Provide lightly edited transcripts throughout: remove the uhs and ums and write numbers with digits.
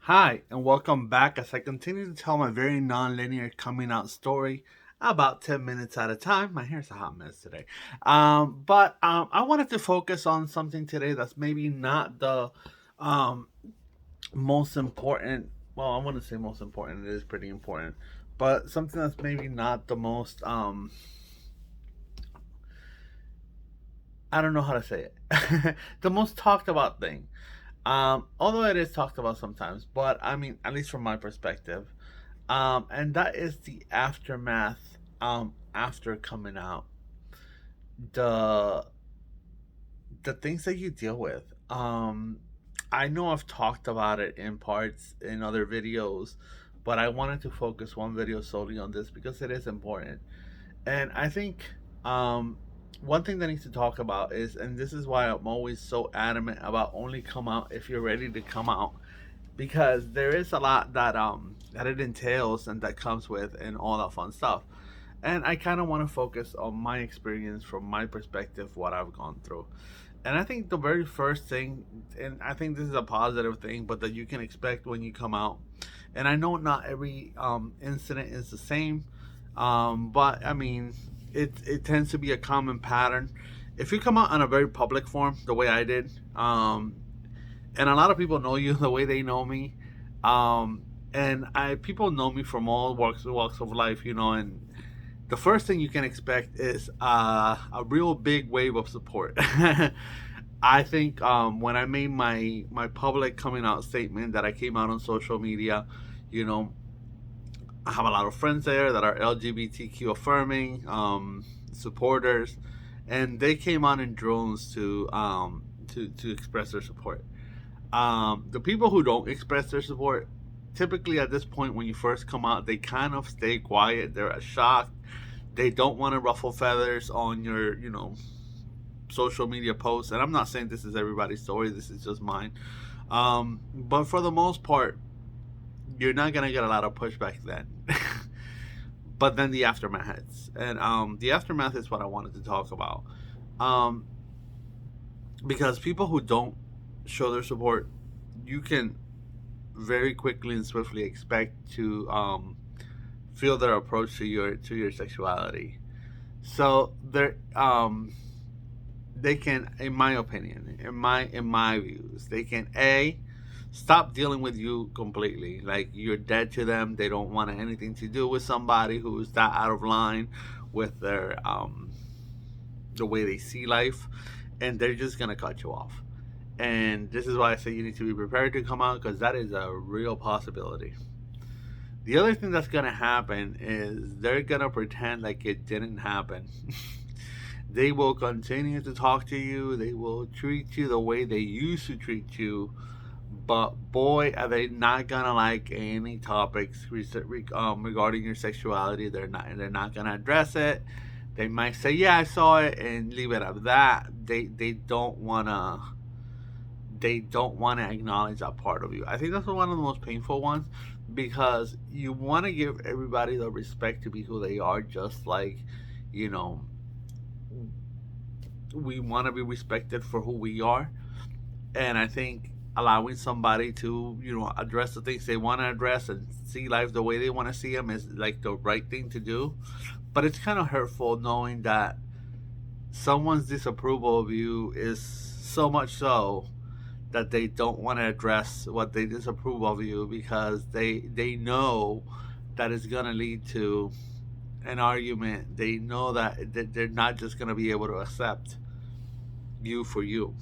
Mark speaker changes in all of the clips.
Speaker 1: Hi, and welcome back as I continue to tell my very non-linear coming out story about 10 minutes at a time. My hair's a hot mess today. But I wanted to focus on something today that's maybe not the um, most important. Well, I wouldn't say most important, it is pretty important. But something that's maybe not the most, I don't know how to say it, the most talked about thing. Although it is talked about sometimes, but I mean, at least from my perspective, and that is the aftermath after coming out, the the things that you deal with. I know I've talked about it in parts in other videos, but I wanted to focus one video solely on this because it is important. And I think one thing that needs to talk about is, and this is why I'm always so adamant about only come out if you're ready to come out, because there is a lot that it entails and that comes with and all that fun stuff. And I kind of want to focus on my experience from my perspective, what I've gone through. And I think the very first thing, and I think this is a positive thing, but that you can expect when you come out. And I know not every incident is the same, but I mean, it tends to be a common pattern. If you come out on a very public form, the way I did, and a lot of people know you the way they know me, and I people know me from all walks of life, and the first thing you can expect is a real big wave of support. I think when I made my public coming out statement that I came out on social media, you know, I have a lot of friends there that are LGBTQ affirming supporters, and they came out in drones to express their support. The people who don't express their support, typically at this point when you first come out, they kind of stay quiet. They're shocked. They don't want to ruffle feathers on your, social media posts. And I'm not saying this is everybody's story. This is just mine. But for the most part, you're not gonna get a lot of pushback then. But then the aftermath hits, and the aftermath is what I wanted to talk about. Um, because people who don't show their support, you can very quickly and swiftly expect to feel their approach to your sexuality. So they can, in my opinion, in my views, they can a stop dealing with you completely. Like you're dead to them. They don't want anything to do with somebody who's that out of line with their the way they see life, and they're just gonna cut you off. And this is why I say you need to be prepared to come out because that is a real possibility. The other thing that's gonna happen is they're gonna pretend like it didn't happen. They will continue to talk to you. They will treat you the way they used to treat you. But boy, are they not gonna like any topics regarding your sexuality. They're not gonna address it. They might say, "Yeah, I saw it," and leave it at that. They don't wanna acknowledge that part of you. I think that's one of the most painful ones because you want to give everybody the respect to be who they are, just like, you know, we want to be respected for who we are. And I think allowing somebody to, address the things they want to address and see life the way they want to see them is like the right thing to do. But it's kind of hurtful knowing that someone's disapproval of you is so much so that they don't want to address what they disapprove of you because they know that it's going to lead to an argument. They know that they're not just going to be able to accept you for you.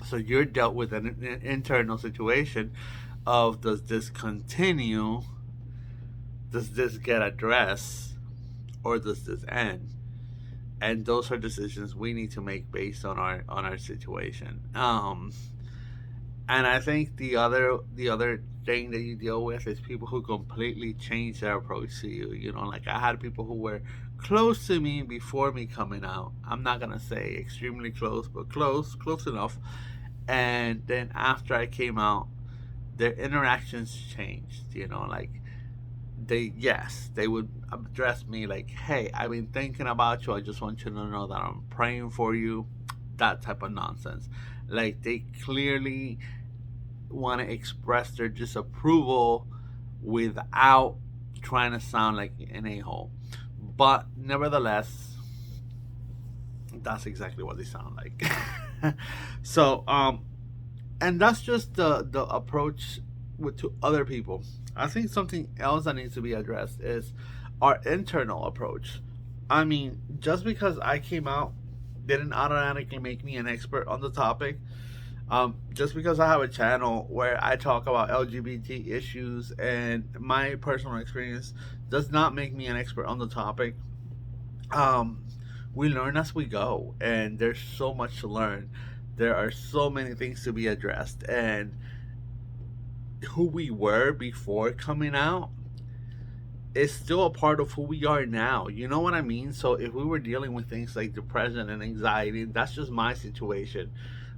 Speaker 1: So you're dealt with an internal situation of, does this continue, does this get addressed, or does this end? And those are decisions we need to make based on our situation. And I think the other thing that you deal with is people who completely change their approach to you. Like I had people who were close to me before me coming out. I'm not gonna say extremely close, but close enough. And then after I came out, their interactions changed. Like they would address me like, "Hey, I've been thinking about you. I just want you to know that I'm praying for you." That type of nonsense. Like they clearly want to express their disapproval without trying to sound like an a-hole. But nevertheless, that's exactly what they sound like. So, and that's just the approach to other people. I think something else that needs to be addressed is our internal approach. I mean, just because I came out didn't automatically make me an expert on the topic. Just because I have a channel where I talk about LGBT issues and my personal experience does not make me an expert on the topic. Um, we learn as we go, and there's so much to learn. There are so many things to be addressed, and who we were before coming out is still a part of who we are now. You know what I mean? So if we were dealing with things like depression and anxiety, that's just my situation.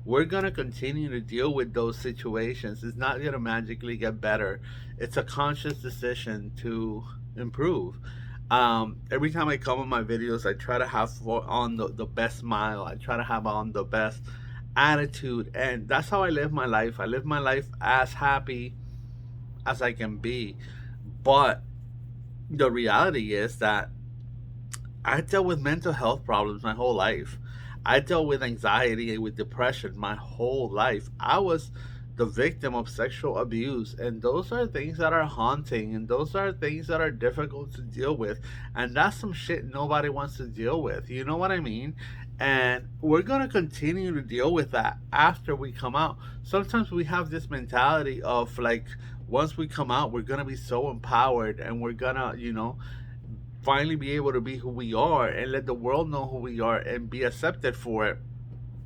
Speaker 1: We're gonna continue to deal with those situations. It's not gonna magically get better. It's a conscious decision to improve. Every time I come on my videos, I try to have on the best smile. I try to have on the best attitude, and that's how I live my life. I live my life as happy as I can be. But the reality is that I dealt with mental health problems my whole life. I dealt with anxiety and with depression my whole life. I was the victim of sexual abuse, and those are things that are haunting, and those are things that are difficult to deal with, and that's some shit nobody wants to deal with. You know what I mean? And we're gonna continue to deal with that after we come out. Sometimes we have this mentality of like, once we come out, we're gonna be so empowered, and we're gonna, finally be able to be who we are and let the world know who we are and be accepted for it.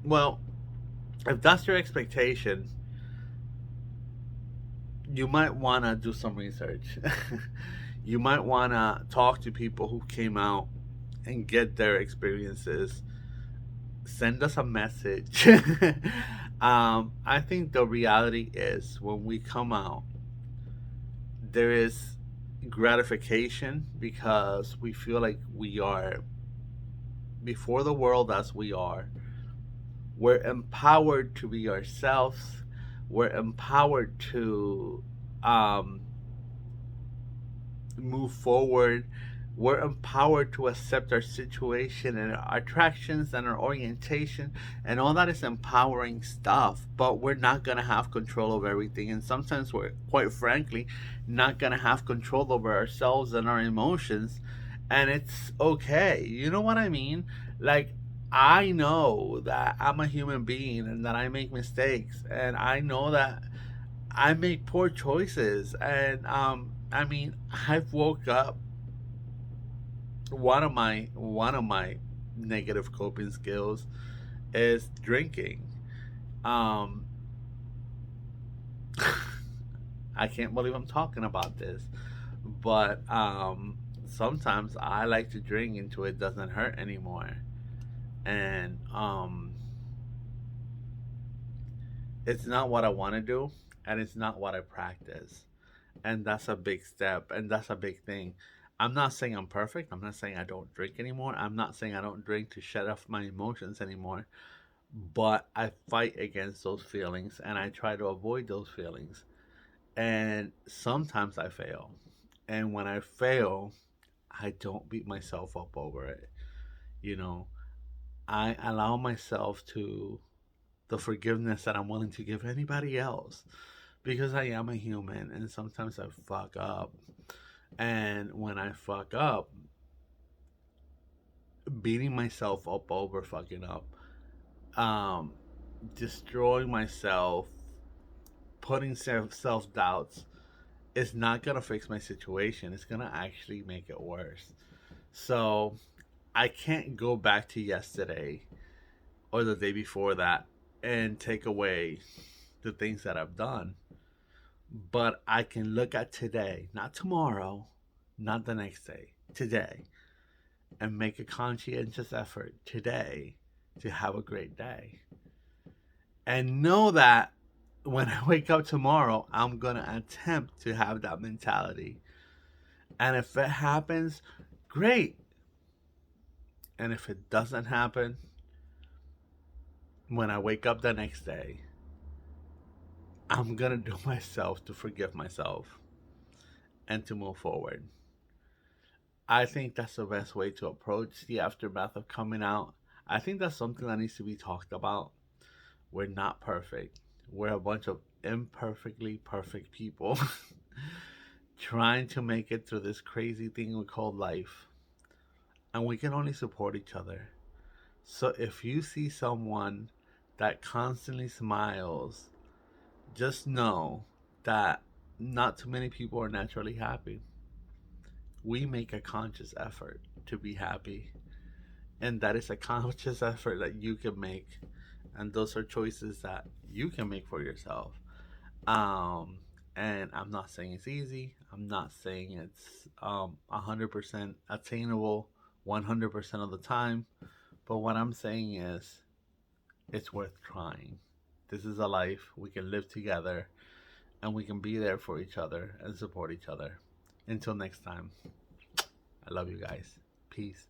Speaker 1: Well, if that's your expectation, you might want to do some research. You might want to talk to people who came out and get their experiences. Send us a message. I think the reality is when we come out, there is gratification because we feel like we are before the world as we are. We're empowered to be ourselves. We're empowered to um, move forward. We're empowered to accept our situation and our attractions and our orientation, and all that is empowering stuff. But we're not gonna have control over everything, and sometimes we're, quite frankly, not gonna have control over ourselves and our emotions, and it's okay. You know what I mean? Like, I know that I'm a human being and that I make mistakes, and I know that I make poor choices, and I mean, I've woke up. One of my negative coping skills is drinking. Um, I can't believe I'm talking about this, but sometimes I like to drink until it doesn't hurt anymore, and it's not what I want to do, and it's not what I practice. And that's a big step, and that's a big thing. I'm not saying I'm perfect. I'm not saying I don't drink anymore. I'm not saying I don't drink to shut off my emotions anymore. But I fight against those feelings and I try to avoid those feelings. And sometimes I fail. And when I fail, I don't beat myself up over it. You know, I allow myself to the forgiveness that I'm willing to give anybody else because I am a human and sometimes I fuck up. And when I fuck up, beating myself up over fucking up, um, destroying myself, putting self doubts is not gonna fix my situation. It's gonna actually make it worse. So I can't go back to yesterday or the day before that and take away the things that I've done. But I can look at today, not tomorrow, not the next day, today, and make a conscientious effort today to have a great day. And know that when I wake up tomorrow, I'm going to attempt to have that mentality. And if it happens, great. And if it doesn't happen, when I wake up the next day, I'm gonna do myself to forgive myself and to move forward. I think that's the best way to approach the aftermath of coming out. I think that's something that needs to be talked about. We're not perfect. We're a bunch of imperfectly perfect people trying to make it through this crazy thing we call life. And we can only support each other. So if you see someone that constantly smiles, just know that not too many people are naturally happy. We make a conscious effort to be happy, and that is a conscious effort that you can make, and those are choices that you can make for yourself. um and I'm not saying it's easy. I'm not saying it's 100% attainable 100% of the time, but what I'm saying is it's worth trying. This is a life we can live together, and we can be there for each other and support each other. Until next time, I love you guys. Peace.